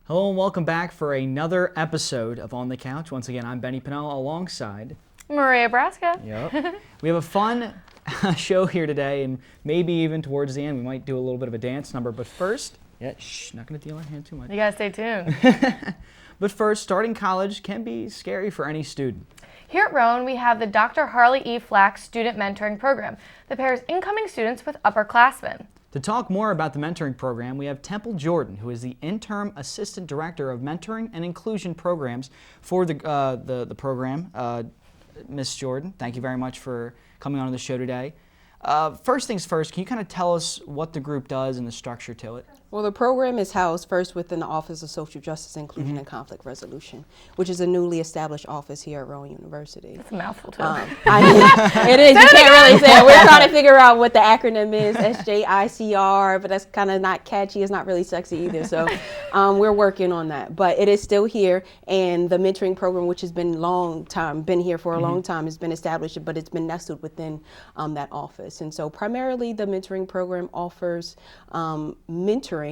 Hello and welcome back for another episode of On the Couch. Once again, I'm Benny Pinella alongside Maria Braska. Yep. We have a fun show here today, and maybe even towards the end we might do a little bit of a dance number. But first, not going to deal our hand too much. You gotta stay tuned. But first, starting college can be scary for any student. Here at Rowan, we have the Dr. Harley E. Flack Student Mentoring Program that pairs incoming students with upperclassmen. To talk more about the mentoring program, we have Temple Jordan, who is the Interim Assistant Director of Mentoring and Inclusion Programs for the program. Ms. Jordan, thank you very much for coming on the show today. First things first, can you kind of tell us what the group does and the structure to it? Well, the program is housed first within the Office of Social Justice, Inclusion, and Conflict Resolution, which is a newly established office here at Rowan University. It's a mouthful, too. It is. You can't really say it. We're trying to figure out what the acronym is, SJICR, but that's kind of not catchy. It's not really sexy either. So we're working on that. But it is still here, and the mentoring program, which has been been here for a long time, has been established, but it's been nestled within that office. And so primarily the mentoring program offers mentorship,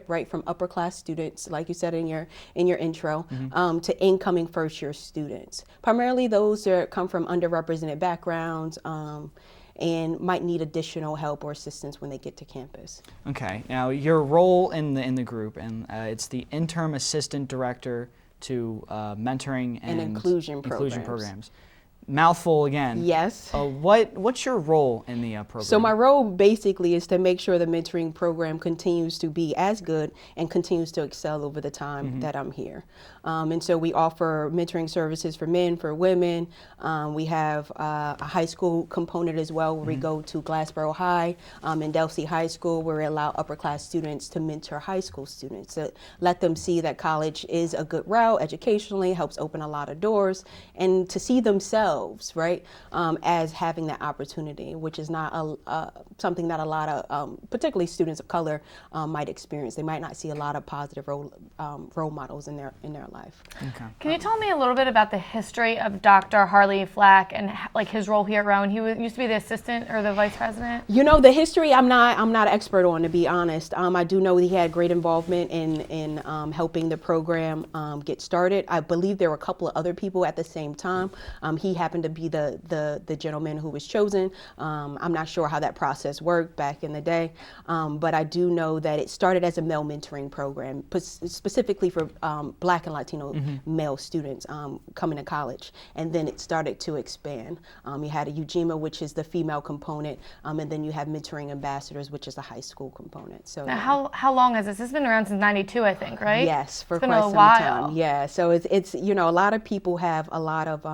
right, from upper class students, like you said in your intro, to incoming first year students. Primarily those that come from underrepresented backgrounds and might need additional help or assistance when they get to campus. Okay, now your role in the group, and it's the Interim Assistant Director to Mentoring and Inclusion Programs. Mouthful again. Yes. What's your role in the program? So my role basically is to make sure the mentoring program continues to be as good and continues to excel over the time that I'm here. And so we offer mentoring services for men, for women. We have a high school component as well, where we go to Glassboro High and Delsey High School, where we allow upper class students to mentor high school students, to let them see that college is a good route educationally, helps open a lot of doors, and to see themselves, right, as having that opportunity, which is not something that a lot of, particularly students of color, might experience. They might not see a lot of positive role models in their life. Okay. Can you tell me a little bit about the history of Dr. Harley Flack and like his role here at Rowan? He used to be the assistant or the vice president. You know, the history I'm not an expert on, to be honest. I do know he had great involvement in helping the program get started. I believe there were a couple of other people at the same time. He happened to be the gentleman who was chosen. I'm not sure how that process worked back in the day, but I do know that it started as a male mentoring program, specifically for Black and Latino male students coming to college, and then it started to expand. You had a UGMA, which is the female component, and then you have mentoring ambassadors, which is the high school component. So now, how long has this? It's been around since '92, I think, right? Yes, for it's been quite a some while. time. Yeah, so it's you know, a lot of people have a lot of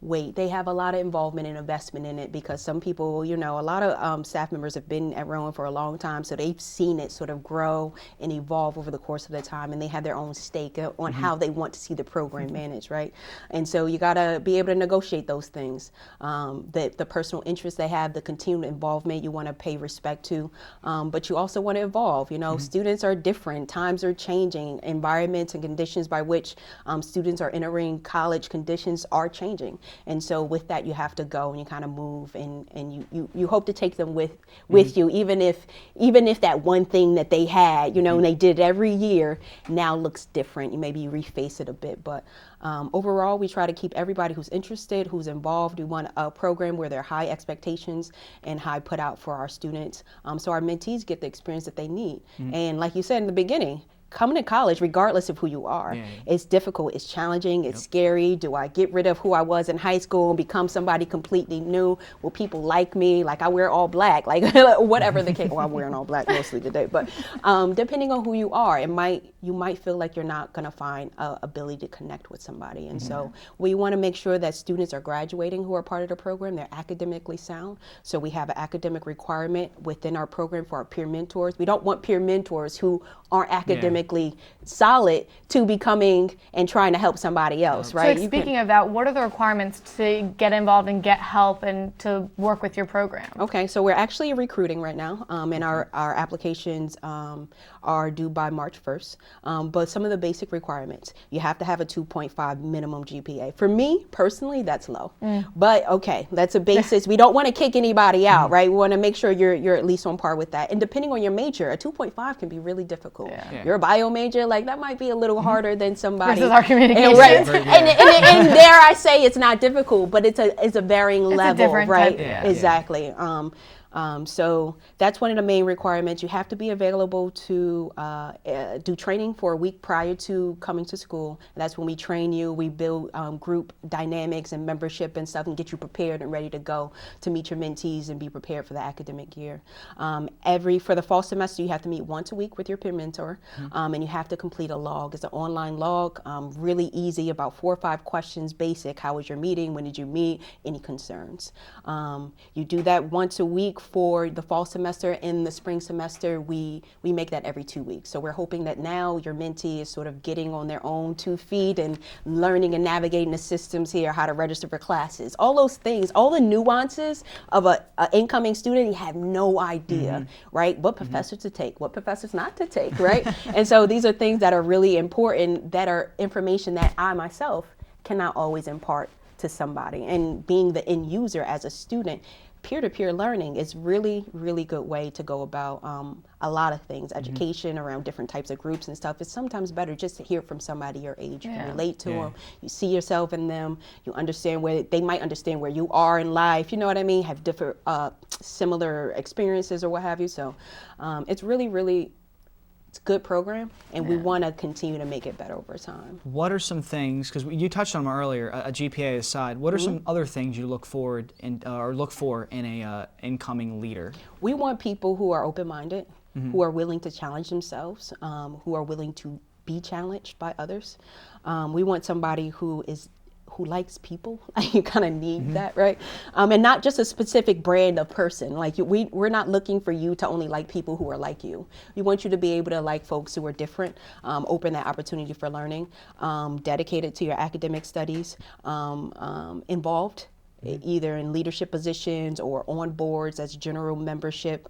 they have a lot of involvement and investment in it, because some people, you know, a lot of staff members have been at Rowan for a long time, so they've seen it sort of grow and evolve over the course of the time, and they have their own stake on how they want to see the program managed, right? And so you gotta be able to negotiate those things. The personal interest they have, the continued involvement you wanna pay respect to, but you also wanna evolve. You know, students are different, times are changing, environments and conditions by which students are entering college conditions are changing. And so with that, you have to go and you kind of move, and you hope to take them with you, even if that one thing that they had, you know, and they did it every year, now looks different. Maybe you reface it a bit, but overall, we try to keep everybody who's interested, who's involved. We want a program where there are high expectations and high put out for our students, so our mentees get the experience that they need. And like you said in the beginning, coming to college, regardless of who you are, it's difficult, it's challenging, it's scary. Do I get rid of who I was in high school and become somebody completely new? Will people like me? Like, I wear all black, like whatever the case. Well, I'm wearing all black mostly today, but depending on who you are, you might feel like you're not gonna find a ability to connect with somebody. And so we wanna make sure that students are graduating who are part of the program, they're academically sound. So we have an academic requirement within our program for our peer mentors. We don't want peer mentors who aren't academically solid to becoming and trying to help somebody else, right? So speaking of that, what are the requirements to get involved and get help and to work with your program? Okay, so we're actually recruiting right now, and our applications are due by March 1st. But some of the basic requirements, you have to have a 2.5 minimum GPA. For me, personally, that's low. But okay, that's a basis. We don't want to kick anybody out, right? We want to make sure you're at least on par with that. And depending on your major, a 2.5 can be really difficult. You're a bio major, like that might be a little harder than somebody. Versus our communication. And, right, and dare I say it's not difficult, but it's a varying It's level, a different right? type, yeah. Exactly. So that's one of the main requirements. You have to be available to do training for a week prior to coming to school. And that's when we train you. We build group dynamics and membership and stuff and get you prepared and ready to go to meet your mentees and be prepared for the academic year. For the fall semester, you have to meet once a week with your peer mentor, and you have to complete a log. It's an online log, really easy, about 4 or 5 questions, basic. How was your meeting? When did you meet? Any concerns? You do that once a week for the fall semester. In the spring semester, we make that every 2 weeks. So we're hoping that now your mentee is sort of getting on their own 2 feet and learning and navigating the systems here, how to register for classes, all those things, all the nuances of a incoming student. You have no idea, right? What professors to take, what professors not to take, right? And so these are things that are really important, that are information that I myself cannot always impart to somebody. And being the end user as a student, peer-to-peer learning is really, really good way to go about a lot of things. Education around different types of groups and stuff. It's sometimes better just to hear from somebody your age. You can relate to them. You see yourself in them. You understand where they might understand where you are in life. You know what I mean? Have different similar experiences or what have you. So it's really, really, it's a good program, and we want to continue to make it better over time. What are some things, because you touched on them earlier, a GPA aside, what are some other things you look forward or look for in a incoming leader? We want people who are open-minded, who are willing to challenge themselves, who are willing to be challenged by others. We want somebody who likes people. You kind of need that, right? And not just a specific brand of person. Like we're not looking for you to only like people who are like you. We want you to be able to like folks who are different, open that opportunity for learning, dedicated to your academic studies, involved either in leadership positions or on boards as general membership.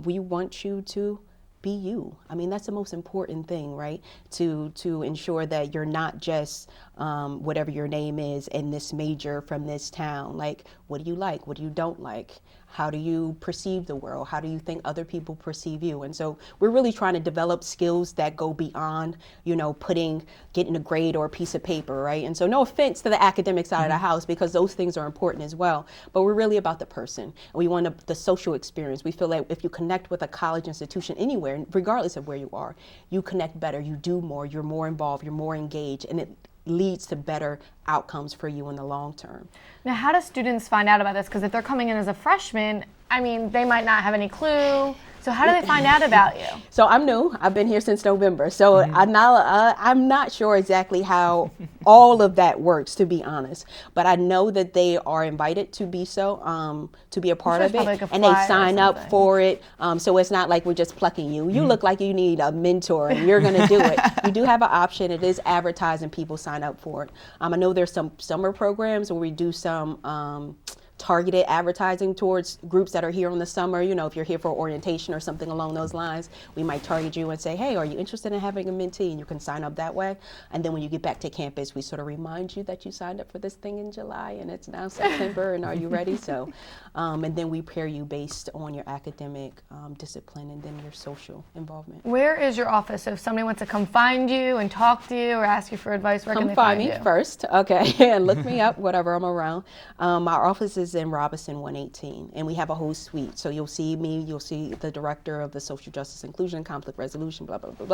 We want you to be you. I mean, that's the most important thing, right? To ensure that you're not just whatever your name is in this major from this town. Like, what do you like? What do you don't like? How do you perceive the world? How do you think other people perceive you? And so we're really trying to develop skills that go beyond, getting a grade or a piece of paper, right? And so no offense to the academic side of the house, because those things are important as well. But we're really about the person. And we want the social experience. We feel like if you connect with a college institution anywhere, regardless of where you are, you connect better, you do more, you're more involved, you're more engaged, and it leads to better outcomes for you in the long term. Now, how do students find out about this? Because if they're coming in as a freshman, I mean, they might not have any clue. So how do they find out about you? So I'm new. I've been here since November. So I'm not sure exactly how all of that works, to be honest. But I know that they are invited to be to be a part of it. Like and they sign up for it. So it's not like we're just plucking you. You look like you need a mentor and you're going to do it. You do have an option. It is advertised and people sign up for it. I know there's some summer programs where we do some targeted advertising towards groups that are here in the summer. If you're here for orientation or something along those lines, we might target you and say, hey, are you interested in having a mentee? And you can sign up that way. And then when you get back to campus, we sort of remind you that you signed up for this thing in July and it's now September and are you ready? So, and then we pair you based on your academic discipline and then your social involvement. Where is your office? So if somebody wants to come find you and talk to you or ask you for advice, where can they find you? Come find me first, okay, and look me up, whatever I'm around. Our office is in Robinson 118, and we have a whole suite. So you'll see me, you'll see the director of the Social Justice Inclusion, Conflict Resolution, blah, blah, blah,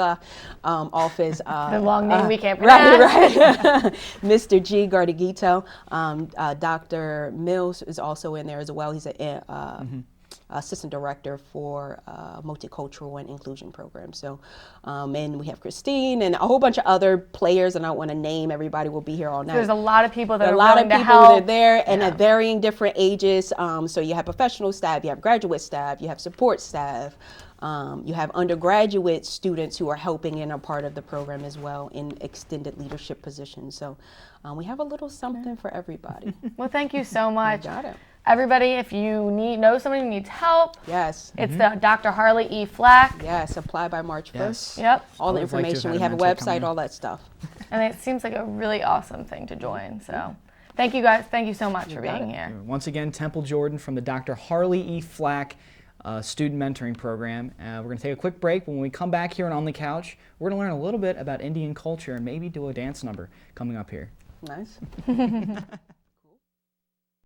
blah, office. The long name we can't pronounce. Right. Mr. G. Gardigito. Dr. Mills is also in there as well. He's an assistant director for multicultural and inclusion program. So, and we have Christine and a whole bunch of other players, and I don't want to name everybody. Will be here all night. So there's a lot of people that are willing to help. That are there and at varying different ages. So you have professional staff, you have graduate staff, you have support staff. You have undergraduate students who are helping and are part of the program as well in extended leadership positions. So we have a little something for everybody. Well, thank you so much. You got it. Everybody, if you know somebody who needs help, yes, it's the Dr. Harley E. Flack. Yes, apply by March 1st. Yes. Yep. All the information. We have a website, all that stuff. And it seems like a really awesome thing to join. So thank you guys. Thank you so much for being here. Once again, Temple Jordan from the Dr. Harley E. Flack student mentoring program. We're going to take a quick break. When we come back here on the couch, we're going to learn a little bit about Indian culture and maybe do a dance number coming up here. Nice.